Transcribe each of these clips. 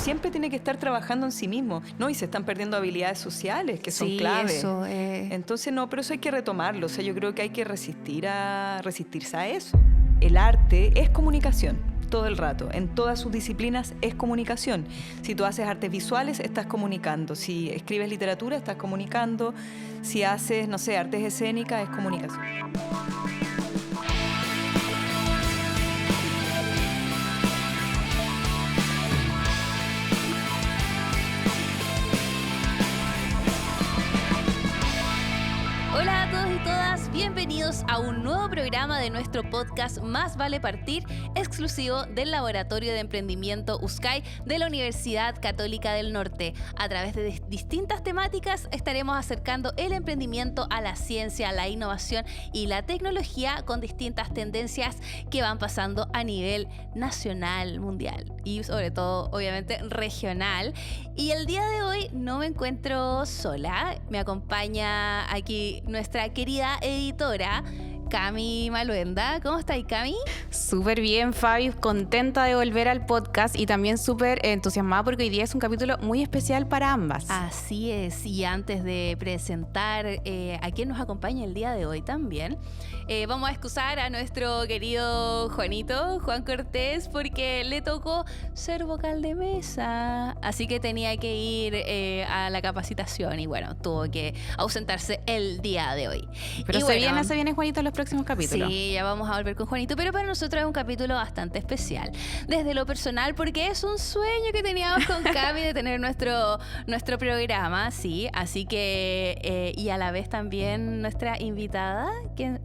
siempre tiene que estar trabajando en sí mismo, ¿no? Y se están perdiendo habilidades sociales que son clave. Eso, Entonces, no, pero eso hay que retomarlo. O sea, yo creo que hay que resistirse a eso. El arte es comunicación. Todo el rato, en todas sus disciplinas es comunicación. Si tú haces artes visuales, estás comunicando. Si escribes literatura, estás comunicando. Si haces, no sé, artes escénicas, es comunicación. Hola a todos y todas, bienvenidos a un nuevo programa de nuestro podcast Más Vale Partir, exclusivo del Laboratorio de Emprendimiento USCAI de la Universidad Católica del Norte. A través de distintas temáticas estaremos acercando el emprendimiento a la ciencia, la innovación y la tecnología con distintas tendencias que van pasando a nivel nacional, mundial y sobre todo, obviamente, regional. Y el día de hoy no me encuentro sola, me acompaña aquí nuestra querida editora Cami Maluenda. ¿Cómo estás, Cami? Súper bien, Fabi, contenta de volver al podcast y también súper entusiasmada porque hoy día es un capítulo muy especial para ambas. Así es, y antes de presentar a quien nos acompaña el día de hoy también, vamos a excusar a nuestro querido Juanito, Juan Cortés, porque le tocó ser vocal de mesa, así que tenía que ir a la capacitación y bueno, tuvo que ausentarse el día de hoy. Pero y se viene Juanito en los próximos capítulos. Sí, ya vamos a volver con Juanito, pero para nosotros es un capítulo bastante especial. Desde lo personal, porque es un sueño que teníamos con Cami de tener nuestro programa, sí. Así que, y a la vez también nuestra invitada, que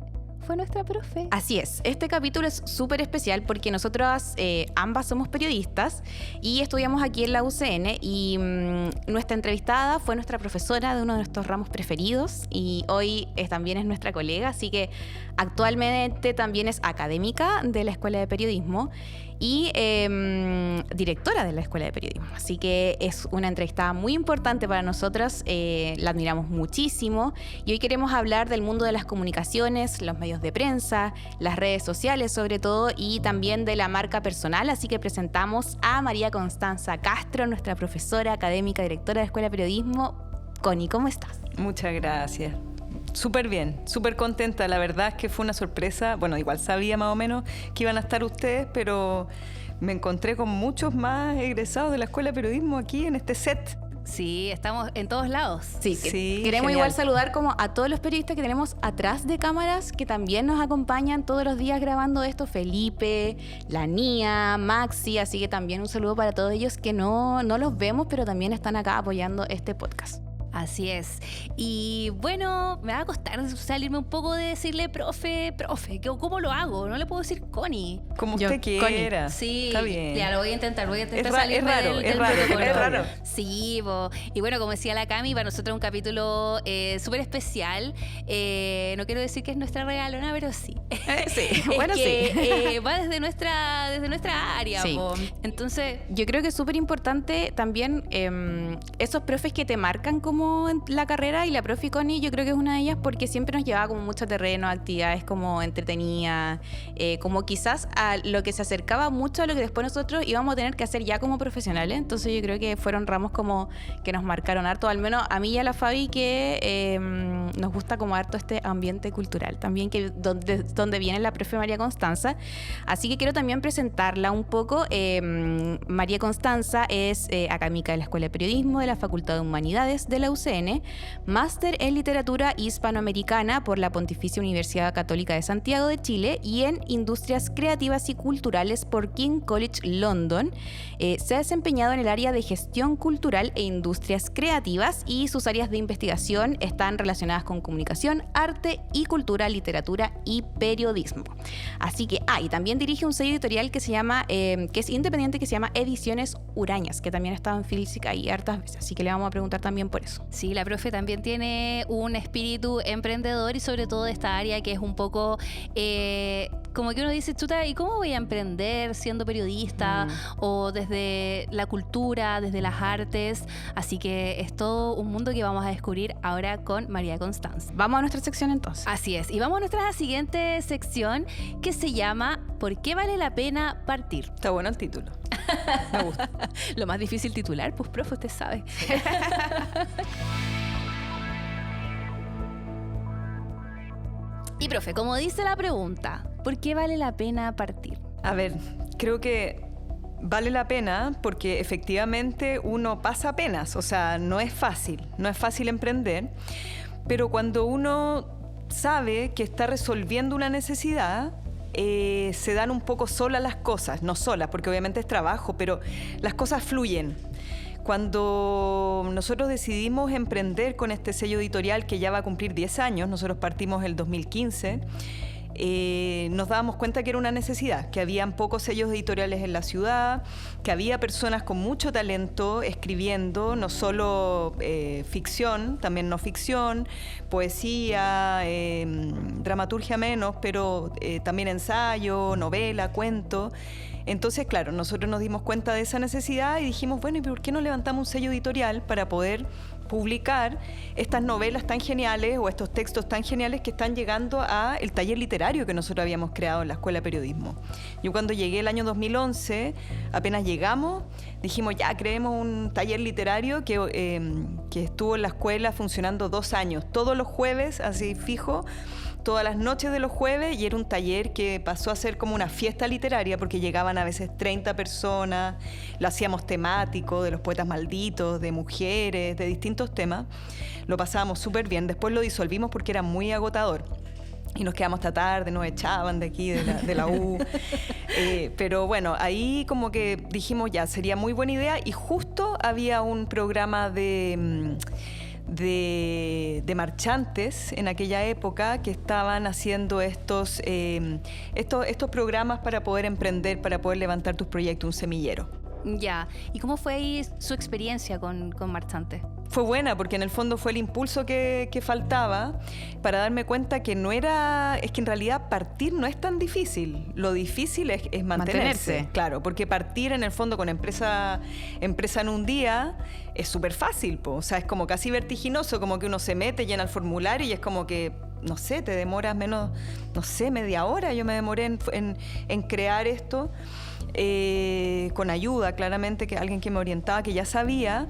fue nuestra profe. Así es, este capítulo es súper especial porque nosotras ambas somos periodistas y estudiamos aquí en la UCN y nuestra entrevistada fue nuestra profesora de uno de nuestros ramos preferidos y hoy también es nuestra colega, así que actualmente también es académica de la Escuela de Periodismo y directora de la Escuela de Periodismo. Así que es una entrevistada muy importante para nosotras, la admiramos muchísimo y hoy queremos hablar del mundo de las comunicaciones, los medios de prensa, las redes sociales sobre todo y también de la marca personal. Así que presentamos a María Constanza Castro, nuestra profesora académica, directora de la Escuela de Periodismo. Connie, ¿cómo estás? Muchas gracias. Súper bien, súper contenta. La verdad es que fue una sorpresa. Bueno, igual sabía más o menos que iban a estar ustedes, pero me encontré con muchos más egresados de la Escuela de Periodismo aquí en este set. Sí, estamos en todos lados. Sí, queremos genial. Igual saludar como a todos los periodistas que tenemos atrás de cámaras que también nos acompañan todos los días grabando esto. Felipe, la Nia, Maxi, así que también un saludo para todos ellos que no los vemos, pero también están acá apoyando este podcast. Así es. Y bueno, me va a costar salirme un poco de decirle profe, ¿cómo lo hago? No le puedo decir Connie. Como usted quiera. Connie. Sí, está bien. Ya lo voy a intentar Es salirme raro, del es protocolo. raro. Sí, y bueno, como decía la Cami, para nosotros es un capítulo súper especial. No quiero decir que es nuestra regalona, pero sí. Sí, bueno, sí. Va desde nuestra área. Sí. Entonces, yo creo que es súper importante también esos profes que te marcan como en la carrera, y la profe Connie yo creo que es una de ellas porque siempre nos llevaba como mucho terreno, actividades como entretenidas, como quizás a lo que se acercaba mucho a lo que después nosotros íbamos a tener que hacer ya como profesionales. Entonces yo creo que fueron ramos como que nos marcaron harto, al menos a mí y a la Fabi, que nos gusta como harto este ambiente cultural también, que donde viene la profe María Constanza. Así que quiero también presentarla un poco. María Constanza es académica de la Escuela de Periodismo de la Facultad de Humanidades de la UCN, máster en literatura hispanoamericana por la Pontificia Universidad Católica de Santiago de Chile y en industrias creativas y culturales por King College London. Se ha desempeñado en el área de gestión cultural e industrias creativas y sus áreas de investigación están relacionadas con comunicación, arte y cultura, literatura y periodismo. Así que, y también dirige un sello editorial que se llama, que es independiente, que se llama Ediciones Urañas, que también ha estado en Física y hartas veces, así que le vamos a preguntar también por eso. Sí, la profe también tiene un espíritu emprendedor y sobre todo de esta área que es un poco como que uno dice, chuta, ¿y cómo voy a emprender siendo periodista o desde la cultura, desde las artes? Así que es todo un mundo que vamos a descubrir ahora con María Constanza. Vamos a nuestra sección entonces. Así es, y vamos a nuestra siguiente sección que se llama ¿Por qué vale la pena partir? Está bueno el título. Me gusta. Lo más difícil titular, pues, profe, usted sabe. Y, profe, como dice la pregunta, ¿por qué vale la pena partir? A ver, creo que vale la pena porque efectivamente uno pasa penas, o sea, no es fácil emprender, pero cuando uno sabe que está resolviendo una necesidad, se dan un poco solas las cosas, no solas, porque obviamente es trabajo, pero las cosas fluyen. Cuando nosotros decidimos emprender con este sello editorial que ya va a cumplir 10 años, nosotros partimos el 2015, nos dábamos cuenta que era una necesidad, que habían pocos sellos editoriales en la ciudad, que había personas con mucho talento escribiendo, no solo ficción, también no ficción, poesía, dramaturgia menos, pero también ensayo, novela, cuento. Entonces, claro, nosotros nos dimos cuenta de esa necesidad y dijimos, bueno, ¿y por qué no levantamos un sello editorial para poder publicar estas novelas tan geniales o estos textos tan geniales que están llegando al taller literario que nosotros habíamos creado en la Escuela de Periodismo? Yo cuando llegué el año 2011, apenas llegamos, dijimos, ya, creemos un taller literario que estuvo en la escuela funcionando 2 años, todos los jueves, así fijo, todas las noches de los jueves, y era un taller que pasó a ser como una fiesta literaria porque llegaban a veces 30 personas, lo hacíamos temático, de los poetas malditos, de mujeres, de distintos temas, lo pasábamos súper bien. Después lo disolvimos porque era muy agotador y nos quedamos hasta tarde, nos echaban de aquí, de la U. Pero bueno, ahí como que dijimos ya, sería muy buena idea, y justo había un programa de marchantes en aquella época que estaban haciendo estos programas para poder emprender, para poder levantar tus proyectos, un semillero. Ya. ¿Y cómo fue ahí su experiencia con marchantes? Fue buena porque en el fondo fue el impulso que faltaba para darme cuenta que es que en realidad partir no es tan difícil. Lo difícil es mantenerse. Claro, porque partir en el fondo con empresa en un día es súper fácil, o sea, es como casi vertiginoso, como que uno se mete, llena el formulario y es como que, no sé, te demoras menos, no sé, media hora. Yo me demoré en crear esto. Con ayuda, claramente, que alguien que me orientaba, que ya sabía.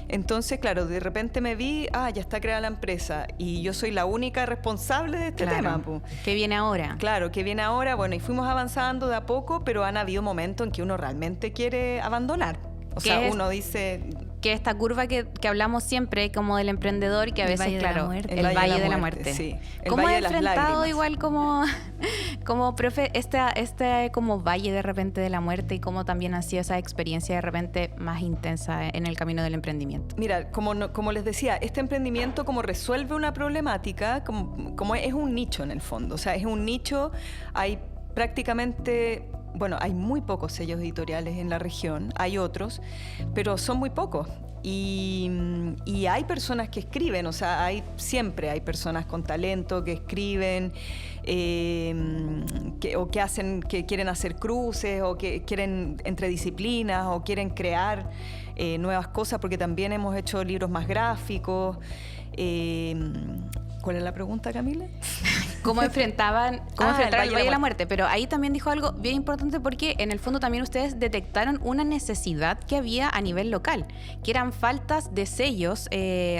Entonces, claro, de repente me vi, ya está creada la empresa y yo soy la única responsable de este tema. ¿Qué viene ahora? Claro, ¿qué viene ahora? Bueno, y fuimos avanzando de a poco, pero han habido momentos en que uno realmente quiere abandonar. O sea, uno dice... Que esta curva que hablamos siempre, como del emprendedor, que a veces, claro, el Valle de la Muerte. Sí, ¿Cómo has enfrentado igual como profe, este como Valle de repente de la Muerte, y cómo también ha sido esa experiencia de repente más intensa en el camino del emprendimiento? Mira, como les decía, este emprendimiento como resuelve una problemática, como es un nicho en el fondo. O sea, es un nicho, hay prácticamente... Bueno, hay muy pocos sellos editoriales en la región, hay otros, pero son muy pocos. Y hay personas que escriben, o sea, siempre hay personas con talento que escriben, que quieren hacer cruces, o que quieren entre disciplinas, o quieren crear nuevas cosas, porque también hemos hecho libros más gráficos. ¿Cuál es la pregunta, Camila? ¿Cómo enfrentaban el Valle de la Muerte? Pero ahí también dijo algo bien importante, porque en el fondo también ustedes detectaron una necesidad que había a nivel local, que eran faltas de sellos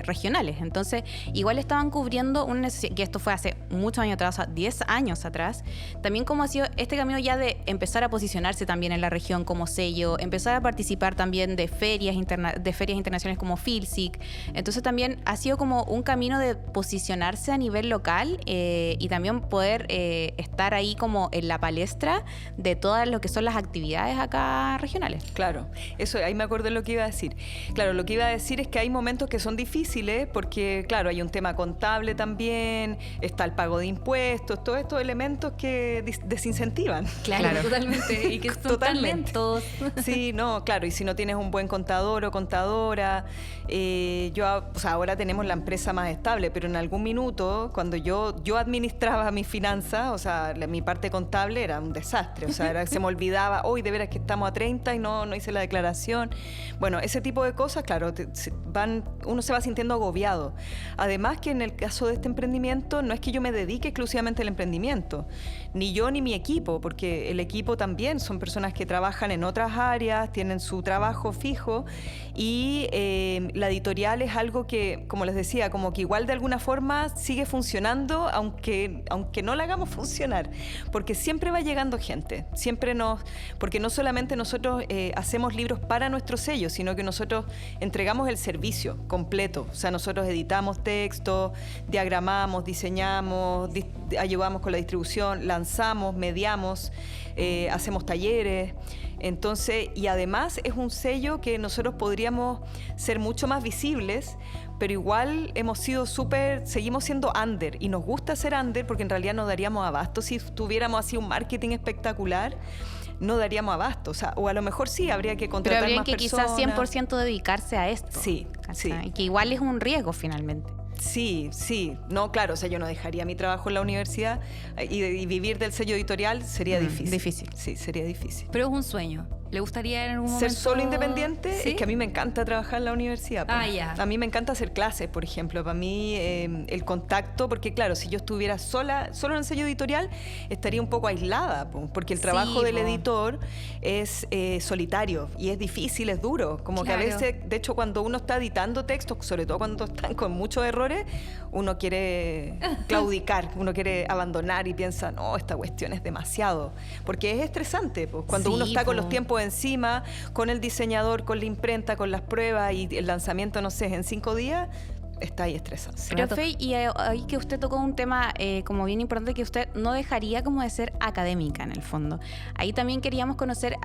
regionales. Entonces, igual estaban cubriendo una necesidad, que esto fue hace muchos años atrás, 10 años atrás. También cómo ha sido este camino ya de empezar a posicionarse también en la región como sello, empezar a participar también de ferias internacionales como FILSIC. Entonces también ha sido como un camino de posicionarse a nivel local y también poder estar ahí como en la palestra de todas lo que son las actividades acá regionales. Claro, eso, ahí me acordé lo que iba a decir. Claro, lo que iba a decir es que hay momentos que son difíciles porque, claro, hay un tema contable también, está el pago de impuestos, todos estos elementos que desincentivan. Claro, totalmente. Y que son tan lentos. Sí, no, claro, y si no tienes un buen contador o contadora, o sea, ahora tenemos la empresa más estable, pero en algún minuto minuto, cuando yo administraba mis finanzas, o sea, mi parte contable era un desastre. O sea, se me olvidaba, hoy de veras que estamos a 30 y no hice la declaración. Bueno, ese tipo de cosas, claro, uno se va sintiendo agobiado. Además que en el caso de este emprendimiento, no es que yo me dedique exclusivamente al emprendimiento, ni yo ni mi equipo, porque el equipo también son personas que trabajan en otras áreas, tienen su trabajo fijo, y la editorial es algo que, como les decía, como que igual de alguna forma sigue funcionando, aunque no la hagamos funcionar, porque siempre va llegando gente, porque no solamente nosotros hacemos libros para nuestro sello, sino que nosotros entregamos el servicio completo. O sea, nosotros editamos textos, diagramamos, diseñamos, ayudamos con la distribución, lanzamos, mediamos, hacemos talleres. Entonces, y además es un sello que nosotros podríamos ser mucho más visibles, pero igual seguimos siendo under, y nos gusta ser under porque en realidad no daríamos abasto. Si tuviéramos así un marketing espectacular, no daríamos abasto. O a lo mejor sí, habría que contratar más personas. Pero habría que quizás 100% dedicarse a esto. Sí, sí. Y que igual es un riesgo finalmente. Sí. No, claro, o sea, yo no dejaría mi trabajo en la universidad y vivir del sello editorial sería difícil. Sí, sería difícil. Pero es un sueño. ¿Le gustaría en algún momento ser solo independiente? ¿Sí? Es que a mí me encanta trabajar en la universidad. Ya. A mí me encanta hacer clases, por ejemplo. Para mí el contacto, porque claro, si yo estuviera solo en el sello editorial, estaría un poco aislada, porque el trabajo del editor es solitario y es difícil, es duro. Como que a veces, de hecho, cuando uno está editando textos, sobre todo cuando están con muchos errores, uno quiere claudicar, uno quiere abandonar y piensa, no, esta cuestión es demasiado. Porque es estresante, cuando uno está con los tiempos encima, con el diseñador, con la imprenta, con las pruebas y el lanzamiento, no sé, en 5 días, está ahí estresado. Profe, y ahí que usted tocó un tema como bien importante, que usted no dejaría como de ser académica en el fondo. Ahí también queríamos conocer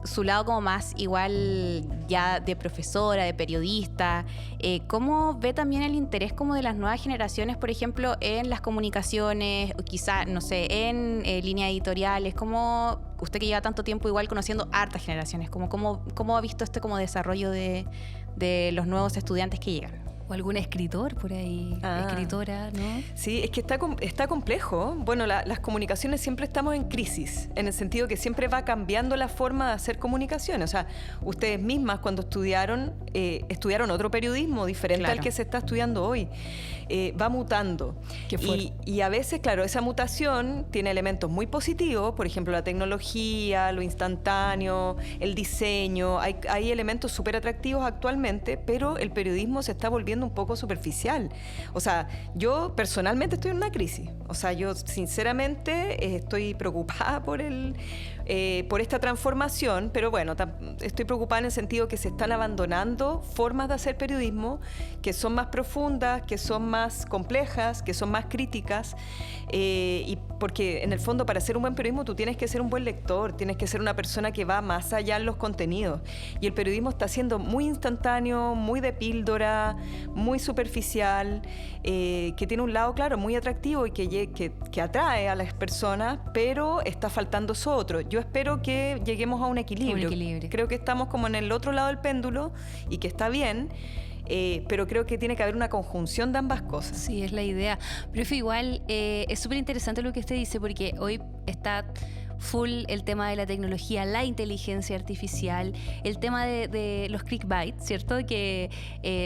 su lado como más igual ya de profesora, de periodista. ¿Cómo ve también el interés como de las nuevas generaciones, por ejemplo, en las comunicaciones, o quizá, no sé, en líneas editoriales? ¿Cómo usted que lleva tanto tiempo igual conociendo hartas generaciones, cómo ha visto este como desarrollo de los nuevos estudiantes que llegan? O algún escritor por ahí, escritora, ¿no? Sí, es que está complejo. Bueno, las comunicaciones siempre estamos en crisis, en el sentido que siempre va cambiando la forma de hacer comunicaciones. O sea, ustedes mismas cuando estudiaron otro periodismo diferente al que se está estudiando hoy. Va mutando. Qué fuerte. Y a veces, claro, esa mutación tiene elementos muy positivos, por ejemplo, la tecnología, lo instantáneo, el diseño. Hay elementos súper atractivos actualmente, pero el periodismo se está volviendo un poco superficial. O sea, yo personalmente estoy en una crisis. O sea, yo sinceramente estoy preocupada por esta transformación, pero bueno, estoy preocupada en el sentido que se están abandonando formas de hacer periodismo que son más profundas, que son más complejas, que son más críticas, y porque en el fondo para hacer un buen periodismo tú tienes que ser un buen lector, tienes que ser una persona que va más allá en los contenidos, y el periodismo está siendo muy instantáneo, muy de píldora, muy superficial, que tiene un lado, claro, muy atractivo y que atrae a las personas, pero está faltando eso otro. Yo espero que lleguemos a un equilibrio. Creo que estamos como en el otro lado del péndulo y que está bien, pero creo que tiene que haber una conjunción de ambas cosas. Sí, es la idea. Pero igual es súper interesante lo que usted dice, porque hoy está full el tema de la tecnología, la inteligencia artificial, el tema de los clickbait, ¿cierto? Que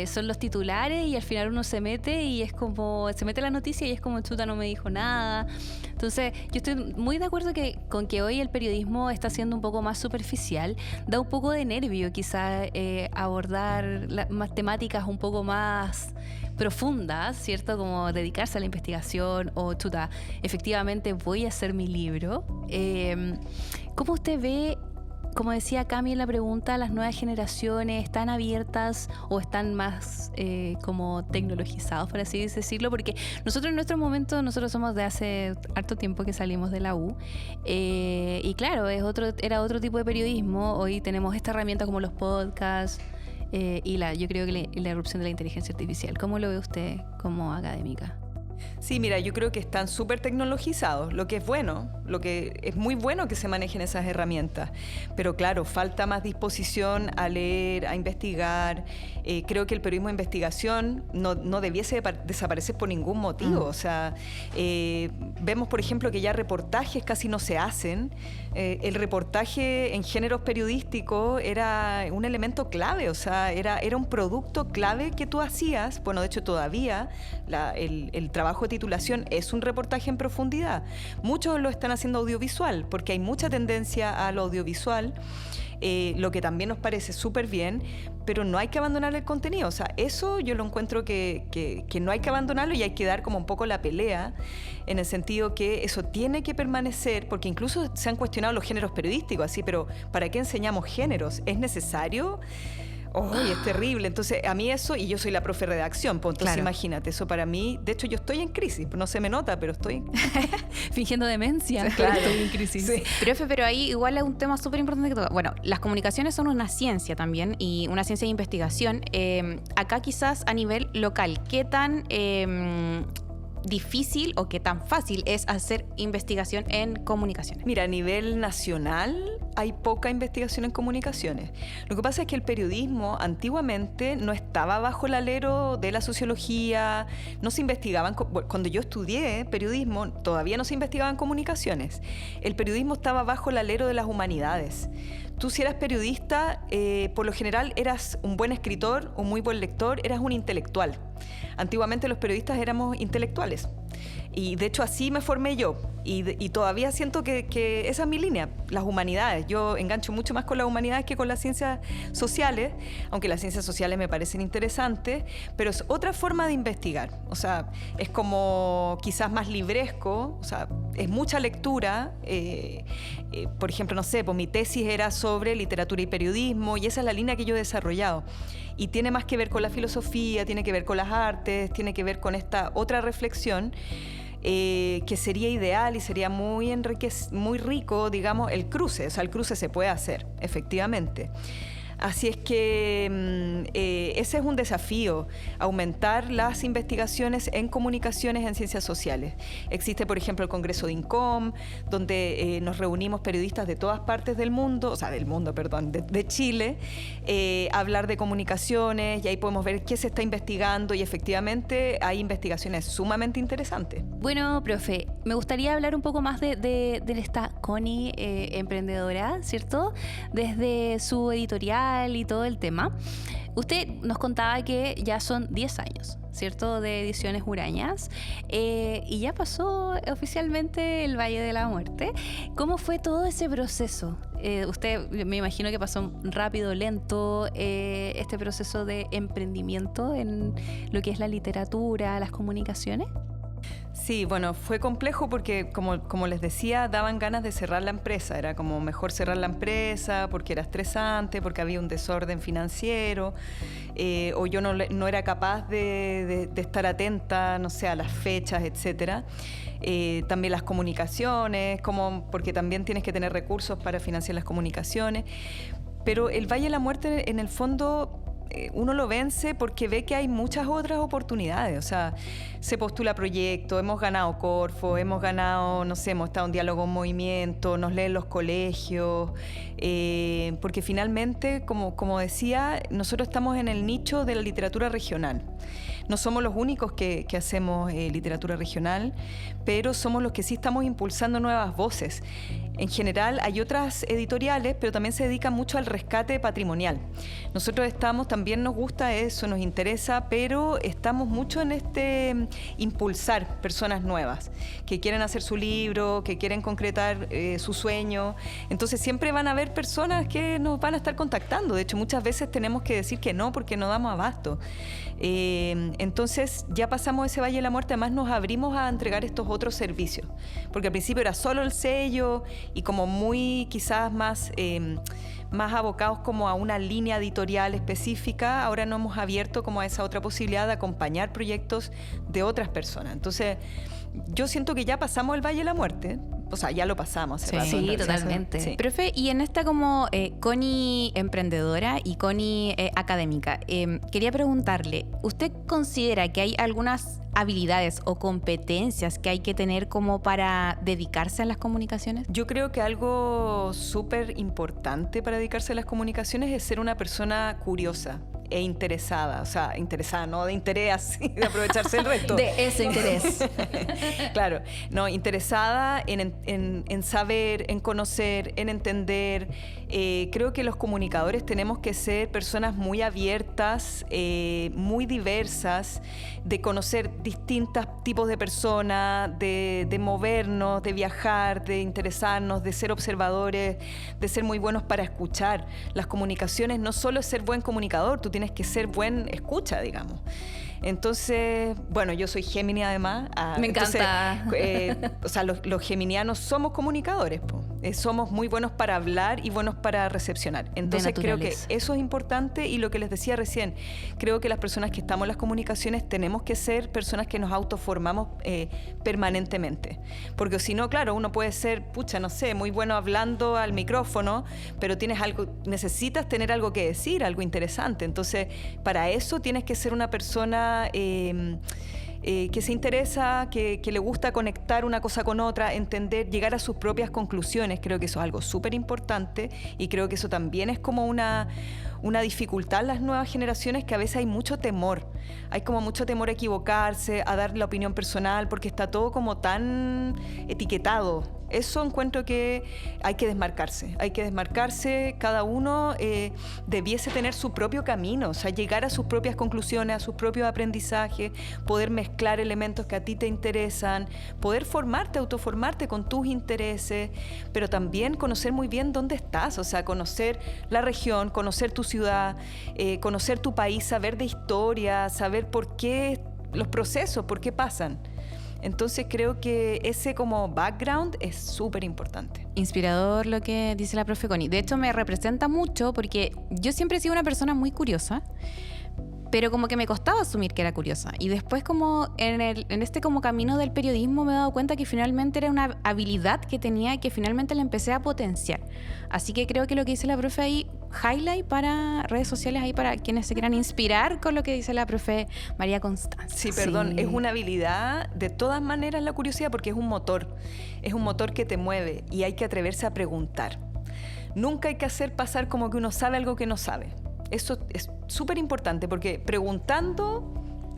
son los titulares y al final uno se mete y es como, se mete la noticia y es como, chuta, no me dijo nada. Entonces, yo estoy muy de acuerdo con que hoy el periodismo está siendo un poco más superficial. Da un poco de nervio quizá abordar más temáticas un poco más profundas, ¿cierto? Como dedicarse a la investigación o, chuta, efectivamente voy a hacer mi libro. ¿Cómo usted ve, como decía Cami en la pregunta, las nuevas generaciones están abiertas o están más como tecnologizados, por así decirlo? Porque nosotros en nuestro momento, nosotros somos de hace harto tiempo que salimos de la U, y claro, era otro tipo de periodismo. Hoy tenemos esta herramienta como los podcasts, y yo creo que la irrupción de la inteligencia artificial. ¿Cómo lo ve usted como académica Sí, mira, yo creo que están súper tecnologizados, lo que es bueno, lo que es muy bueno que se manejen esas herramientas. Pero claro, falta más disposición a leer, a investigar. Creo que el periodismo de investigación no debiese desaparecer por ningún motivo. O sea, vemos, por ejemplo, que ya reportajes casi no se hacen. El reportaje en géneros periodísticos era un elemento clave, o sea, era un producto clave que tú hacías. Bueno, de hecho todavía el trabajo de titulación es un reportaje en profundidad. Muchos lo están haciendo audiovisual, porque hay mucha tendencia al audiovisual, lo que también nos parece súper bien, pero no hay que abandonar el contenido. O sea, eso yo lo encuentro que no hay que abandonarlo y hay que dar como un poco la pelea, en el sentido que eso tiene que permanecer, porque incluso se han cuestionado los géneros periodísticos, así, pero ¿para qué enseñamos géneros? ¿Es necesario? ¡Uy, es terrible! Entonces, a mí eso, y yo soy la profe de redacción, pues entonces imagínate, eso para mí, de hecho yo estoy en crisis, no se me nota, pero estoy... Fingiendo demencia, claro. Estoy en crisis. Sí. Profe, pero ahí igual es un tema súper importante que toca. Bueno, las comunicaciones son una ciencia también, y una ciencia de investigación. Acá quizás a nivel local, ¿qué tan difícil o qué tan fácil es hacer investigación en comunicaciones? Mira, a nivel nacional hay poca investigación en comunicaciones. Lo que pasa es que el periodismo antiguamente no estaba bajo el alero de la sociología, no se investigaban, cuando yo estudié periodismo todavía no se investigaban comunicaciones. El periodismo estaba bajo el alero de las humanidades. Tú, si eras periodista, por lo general eras un buen escritor, un muy buen lector, eras un intelectual. Antiguamente los periodistas éramos intelectuales. Y de hecho así me formé yo. Y todavía siento que esa es mi línea, las humanidades. Yo engancho mucho más con las humanidades que con las ciencias sociales, aunque las ciencias sociales me parecen interesantes, pero es otra forma de investigar. O sea, es como quizás más libresco, o sea, es mucha lectura. Por ejemplo, no sé, pues mi tesis era sobre literatura y periodismo, y esa es la línea que yo he desarrollado. Y tiene más que ver con la filosofía, tiene que ver con las artes, tiene que ver con esta otra reflexión, que sería ideal y sería muy rico, digamos, el cruce. O sea, el cruce se puede hacer, efectivamente. Así es que ese es un desafío, aumentar las investigaciones en comunicaciones en ciencias sociales. Existe, por ejemplo, el Congreso de INCOM, donde nos reunimos periodistas de todas partes del mundo, de Chile, a hablar de comunicaciones, y ahí podemos ver qué se está investigando, y efectivamente hay investigaciones sumamente interesantes. Bueno, profe, me gustaría hablar un poco más de esta Connie emprendedora, ¿cierto? Desde su editorial y todo el tema. Usted nos contaba que ya son 10 años, ¿cierto?, de Ediciones Urañas, y ya pasó oficialmente el Valle de la Muerte. ¿Cómo fue todo ese proceso? Usted, me imagino que pasó rápido, lento, este proceso de emprendimiento en lo que es la literatura, las comunicaciones. Sí, bueno, fue complejo porque, como les decía, daban ganas de cerrar la empresa. Era como mejor cerrar la empresa porque era estresante, porque había un desorden financiero, o yo no era capaz de estar atenta, no sé, a las fechas, etcétera. También las comunicaciones, porque también tienes que tener recursos para financiar las comunicaciones. Pero el Valle de la Muerte, en el fondo, uno lo vence porque ve que hay muchas otras oportunidades. O sea, se postula proyectos, hemos ganado Corfo, hemos ganado, no sé, hemos estado en Diálogo en Movimiento, nos leen los colegios, porque finalmente, como decía, nosotros estamos en el nicho de la literatura regional. No somos los únicos que hacemos literatura regional, pero somos los que sí estamos impulsando nuevas voces. En general hay otras editoriales, pero también se dedican mucho al rescate patrimonial. Nosotros también nos gusta eso, nos interesa, pero estamos mucho en impulsar personas nuevas, que quieren hacer su libro, que quieren concretar su sueño. Entonces siempre van a haber personas que nos van a estar contactando. De hecho, muchas veces tenemos que decir que no porque no damos abasto. Entonces ya pasamos ese Valle de la Muerte, además nos abrimos a entregar estos otros servicios, porque al principio era solo el sello y como muy quizás más abocados como a una línea editorial específica. Ahora nos hemos abierto como a esa otra posibilidad de acompañar proyectos de otras personas. Entonces yo siento que ya pasamos el Valle de la Muerte, o sea, ya lo pasamos hace Sí. rato. Sí, totalmente. Sí. Profe, y en esta como Connie emprendedora y Connie académica, quería preguntarle, ¿usted considera que hay algunas habilidades o competencias que hay que tener como para dedicarse a las comunicaciones? Yo creo que algo súper importante para dedicarse a las comunicaciones es ser una persona curiosa e interesada, o sea, interesada, no de interés así, de aprovecharse el resto. De ese interés. Claro, no, interesada en saber, en conocer, en entender. Creo que los comunicadores tenemos que ser personas muy abiertas, muy diversas, de conocer distintos tipos de personas, de movernos, de viajar, de interesarnos, de ser observadores, de ser muy buenos para escuchar. Las comunicaciones no solo es ser buen comunicador, tú tienes que ser buen escucha, digamos. Entonces, bueno, yo soy Géminis además. Me encanta. Entonces, o sea, los geminianos somos comunicadores, po. Somos muy buenos para hablar y buenos para recepcionar. Entonces creo que eso es importante y lo que les decía recién, creo que las personas que estamos en las comunicaciones tenemos que ser personas que nos autoformamos permanentemente. Porque si no, claro, uno puede ser, no sé, muy bueno hablando al micrófono, pero necesitas tener algo que decir, algo interesante. Entonces, para eso tienes que ser una persona que se interesa, que le gusta conectar una cosa con otra, entender, llegar a sus propias conclusiones. Creo que eso es algo súper importante y creo que eso también es como una dificultad en las nuevas generaciones, que a veces hay mucho temor. Hay como mucho temor a equivocarse, a dar la opinión personal, porque está todo como tan etiquetado. Eso encuentro que hay que desmarcarse, cada uno debiese tener su propio camino, o sea, llegar a sus propias conclusiones, a sus propios aprendizajes, poder mezclar elementos que a ti te interesan, poder autoformarte con tus intereses, pero también conocer muy bien dónde estás, o sea, conocer la región, conocer tu ciudad, conocer tu país, saber de historia, saber por qué los procesos, por qué pasan. Entonces creo que ese como background es súper importante. Inspirador lo que dice la profe Connie. De hecho, me representa mucho porque yo siempre he sido una persona muy curiosa, pero como que me costaba asumir que era curiosa. Y después como en este como camino del periodismo me he dado cuenta que finalmente era una habilidad que tenía y que finalmente la empecé a potenciar. Así que creo que lo que dice la profe ahí, highlight para redes sociales ahí para quienes se quieran inspirar con lo que dice la profe María Constanza. Sí, perdón, sí. Es una habilidad de todas maneras la curiosidad, porque es un motor que te mueve y hay que atreverse a preguntar. Nunca hay que hacer pasar como que uno sabe algo que no sabe. Eso es súper importante porque preguntando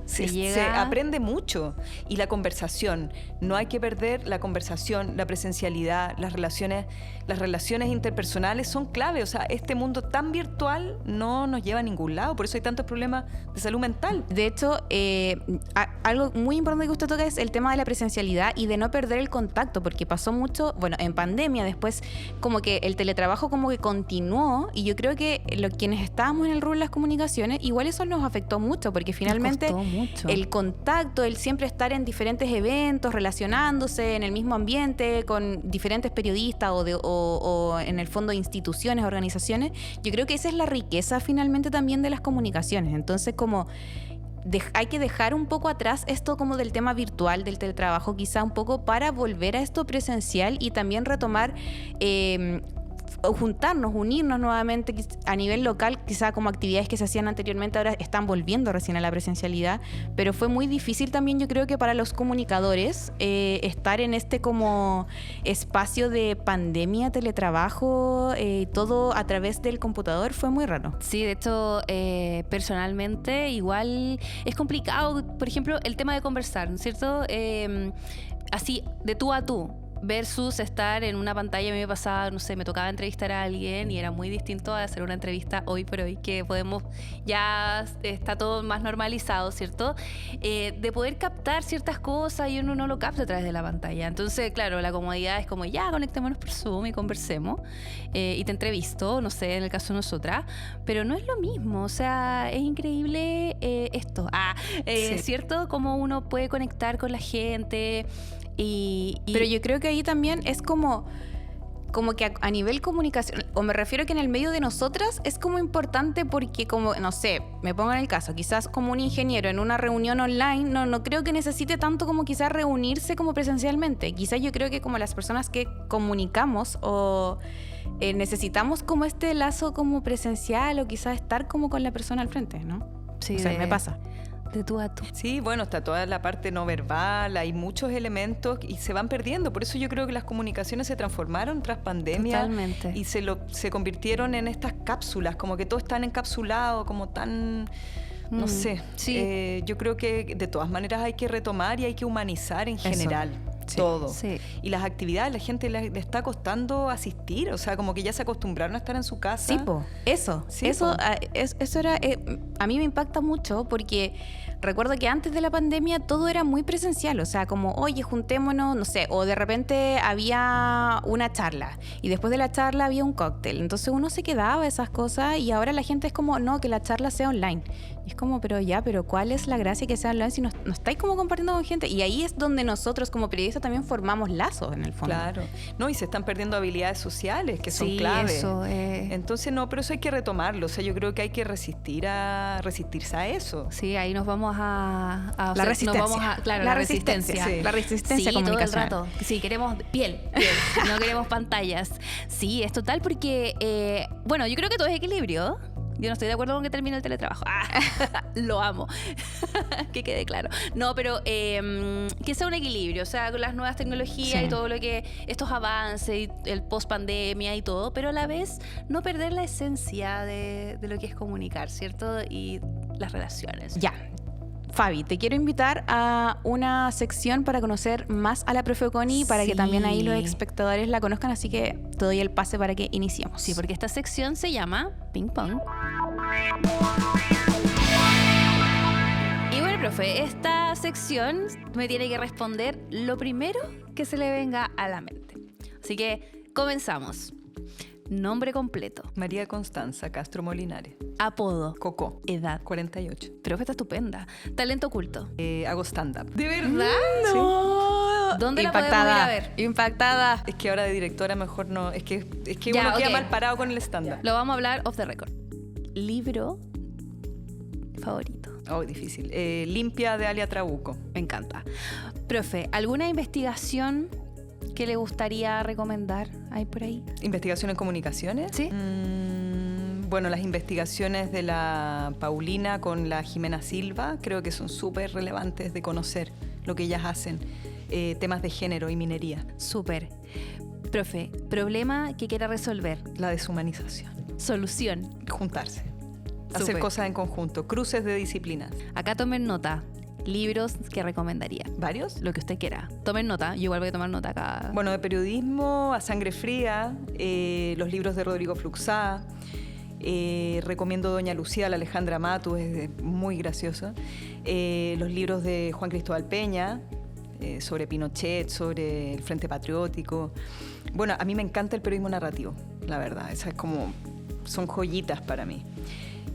se aprende mucho. Y la conversación, no hay que perder la conversación, la presencialidad, las relaciones interpersonales son clave. O sea, este mundo tan virtual no nos lleva a ningún lado, por eso hay tantos problemas de salud mental. De hecho, algo muy importante que usted toca es el tema de la presencialidad y de no perder el contacto, porque pasó mucho, bueno, en pandemia, después como que el teletrabajo como que continuó, y yo creo que quienes estábamos en el rubro de las comunicaciones, igual eso nos afectó mucho, porque finalmente el contacto, el siempre estar en diferentes eventos, relacionándose en el mismo ambiente con diferentes periodistas o en el fondo instituciones, organizaciones, yo creo que esa es la riqueza finalmente también de las comunicaciones. Entonces como hay que dejar un poco atrás esto como del tema virtual, del teletrabajo, quizá un poco para volver a esto presencial y también retomar juntarnos, unirnos nuevamente a nivel local, quizá como actividades que se hacían anteriormente ahora están volviendo recién a la presencialidad, pero fue muy difícil también, yo creo que para los comunicadores estar en este como espacio de pandemia, teletrabajo, todo a través del computador, fue muy raro. Sí, de hecho, personalmente igual es complicado, por ejemplo, el tema de conversar, ¿no es cierto? Así, de tú a tú, versus estar en una pantalla. A mí me pasaba, no sé, me tocaba entrevistar a alguien y era muy distinto a hacer una entrevista hoy por hoy, que ya está todo más normalizado, ¿cierto? De poder captar ciertas cosas y uno no lo capta a través de la pantalla. Entonces, claro, la comodidad es como, ya, conectémonos por Zoom y conversemos y te entrevisto, no sé, en el caso de nosotras, pero no es lo mismo, o sea, es increíble esto. Sí. ¿Cierto? Cómo uno puede conectar con la gente. Pero yo creo que ahí también es como como que a nivel comunicación, o me refiero que en el medio de nosotras es como importante porque como, no sé, me pongo en el caso, quizás como un ingeniero en una reunión online, no creo que necesite tanto como quizás reunirse como presencialmente. Quizás yo creo que como las personas que comunicamos o necesitamos como este lazo como presencial o quizás estar como con la persona al frente, ¿no? Sí, o sea, me pasa. De tú a tú. Sí, bueno, está toda la parte no verbal, hay muchos elementos y se van perdiendo. Por eso yo creo que las comunicaciones se transformaron tras pandemia. Totalmente. Y se convirtieron en estas cápsulas, como que todo está encapsulado, como tan... No sé. Sí. Yo creo que de todas maneras hay que retomar y hay que humanizar en general. Sí. Todo. Sí. Y las actividades, la gente le está costando asistir, o sea, como que ya se acostumbraron a estar en su casa. Sí, po. Eso era, a mí me impacta mucho porque recuerdo que antes de la pandemia todo era muy presencial, o sea, como, oye, juntémonos, no sé, o de repente había una charla y después de la charla había un cóctel, entonces uno se quedaba esas cosas y ahora la gente es como, no, que la charla sea online. Y es como, pero ¿cuál es la gracia que sea online si no estáis como compartiendo con gente? Y ahí es donde nosotros como periodistas también formamos lazos en el fondo. Claro. No, y se están perdiendo habilidades sociales que son clave. Eso, Entonces, no, pero eso hay que retomarlo. O sea, yo creo que hay que resistirse a eso. Sí, ahí nos vamos a la resistencia. Nos vamos claro, la resistencia. Sí. La resistencia Sí, todo el comunicacional. rato. Sí, queremos piel. No queremos pantallas. Sí, es total porque, bueno, yo creo que todo es equilibrio. Yo no estoy de acuerdo con que termine el teletrabajo. Lo amo. Que quede claro. No, pero que sea un equilibrio. O sea, con las nuevas tecnologías y todo lo que... Estos avances y el post-pandemia y todo. Pero a la vez no perder la esencia de lo que es comunicar, ¿cierto? Y las relaciones. Ya. Fabi, te quiero invitar a una sección para conocer más a la profe Connie, para que también ahí los espectadores la conozcan, así que te doy el pase para que iniciemos. Sí, porque esta sección se llama Ping Pong. Y bueno, profe, esta sección me tiene que responder lo primero que se le venga a la mente. Así que comenzamos. Nombre completo. María Constanza Castro Molinares. Apodo. Coco. Edad. 48. Profe, está estupenda. Talento oculto. Hago stand-up. ¿De verdad? ¡No! ¿Dónde la podemos ir a ver? Impactada. Es que ahora de directora mejor no... Es que Ya, uno queda ok. mal parado con el stand-up. Lo vamos a hablar off the record. Libro favorito. Oh, difícil. Limpia de Alia Trabuco. Me encanta. Profe, ¿alguna investigación que le gustaría recomendar? ¿Hay por ahí? ¿Investigación en comunicaciones? Sí. Bueno, las investigaciones de la Paulina con la Jimena Silva creo que son súper relevantes de conocer lo que ellas hacen. Temas de género y minería. Súper. Profe, problema que quiera resolver. La deshumanización. Solución. Juntarse. Súper. Hacer cosas en conjunto. Cruces de disciplinas. Acá tomen nota. Libros que recomendaría. ¿Varios? Lo que usted quiera. Tomen nota. Yo igual voy a tomar nota acá. Bueno, de periodismo a sangre fría, los libros de Rodrigo Fluxá. Recomiendo Doña Lucía, la Alejandra Matu, es muy graciosa. Los libros de Juan Cristóbal Peña, sobre Pinochet, sobre el Frente Patriótico. Bueno, a mí me encanta el periodismo narrativo, la verdad. Esa es como, son joyitas para mí.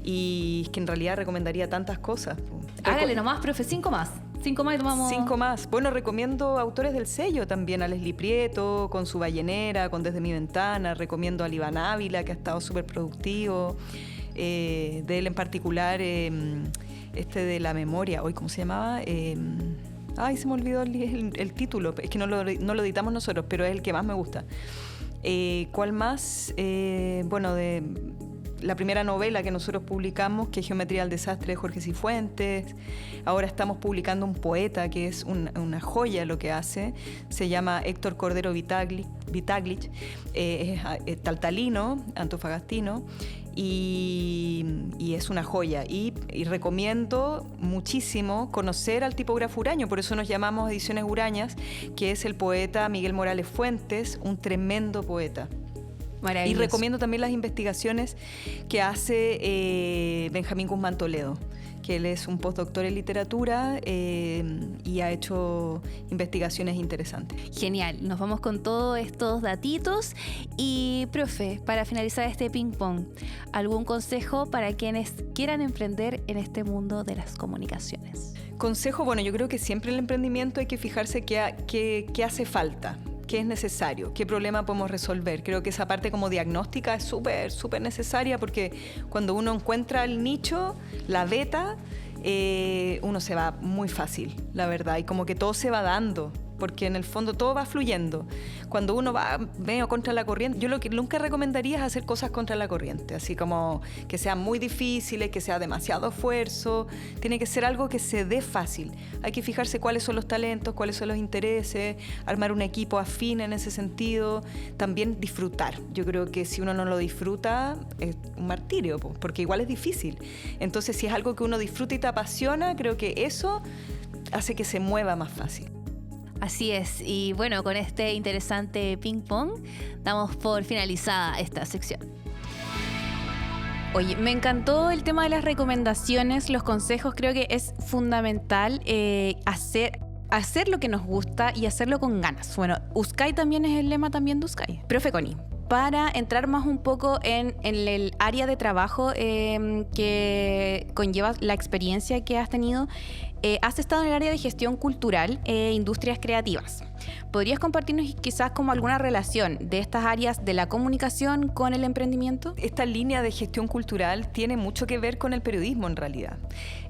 Y es que en realidad recomendaría tantas cosas. Hágale nomás, profe. 5 más. 5 más y tomamos... 5 más. Bueno, recomiendo autores del sello también, a Leslie Prieto, con su ballenera, con Desde mi ventana. Recomiendo a Iván Ávila, que ha estado súper productivo. De él en particular, de la memoria, hoy, ¿cómo se llamaba? Ay, se me olvidó el título. Es que no lo editamos nosotros, pero es el que más me gusta. ¿Cuál más? Bueno, de... La primera novela que nosotros publicamos, que es Geometría del Desastre de Jorge Cifuentes. Ahora estamos publicando un poeta que es una joya lo que hace. Se llama Héctor Cordero Vitaglich. Es taltalino, antofagastino. Y es una joya. Y recomiendo muchísimo conocer al tipógrafo Uraño. Por eso nos llamamos Ediciones Urañas, que es el poeta Miguel Morales Fuentes, un tremendo poeta. Y recomiendo también las investigaciones que hace Benjamín Guzmán Toledo, que él es un postdoctor en literatura y ha hecho investigaciones interesantes. Genial, nos vamos con todos estos datitos. Y, profe, para finalizar este ping-pong, ¿algún consejo para quienes quieran emprender en este mundo de las comunicaciones? Consejo, bueno, yo creo que siempre en el emprendimiento hay que fijarse qué hace falta. ¿Qué es necesario? ¿Qué problema podemos resolver? Creo que esa parte como diagnóstica es súper, súper necesaria porque cuando uno encuentra el nicho, la beta, uno se va muy fácil, la verdad, y como que todo se va dando, porque en el fondo todo va fluyendo. Cuando uno va medio contra la corriente, yo lo que nunca recomendaría es hacer cosas contra la corriente, así como que sean muy difíciles, que sea demasiado esfuerzo. Tiene que ser algo que se dé fácil. Hay que fijarse cuáles son los talentos, cuáles son los intereses, armar un equipo afín en ese sentido. También disfrutar. Yo creo que si uno no lo disfruta, es un martirio, porque igual es difícil. Entonces, si es algo que uno disfruta y te apasiona, creo que eso hace que se mueva más fácil. Así es, y bueno, con este interesante ping pong damos por finalizada esta sección. Oye, me encantó el tema de las recomendaciones, los consejos. Creo que es fundamental hacer lo que nos gusta y hacerlo con ganas. Bueno, USCAI también es el lema también de USCAI. Profe Connie, para entrar más un poco en el área de trabajo que conlleva la experiencia que has tenido, has estado en el área de gestión cultural e industrias creativas. ¿Podrías compartirnos quizás como alguna relación de estas áreas de la comunicación con el emprendimiento? Esta línea de gestión cultural tiene mucho que ver con el periodismo en realidad.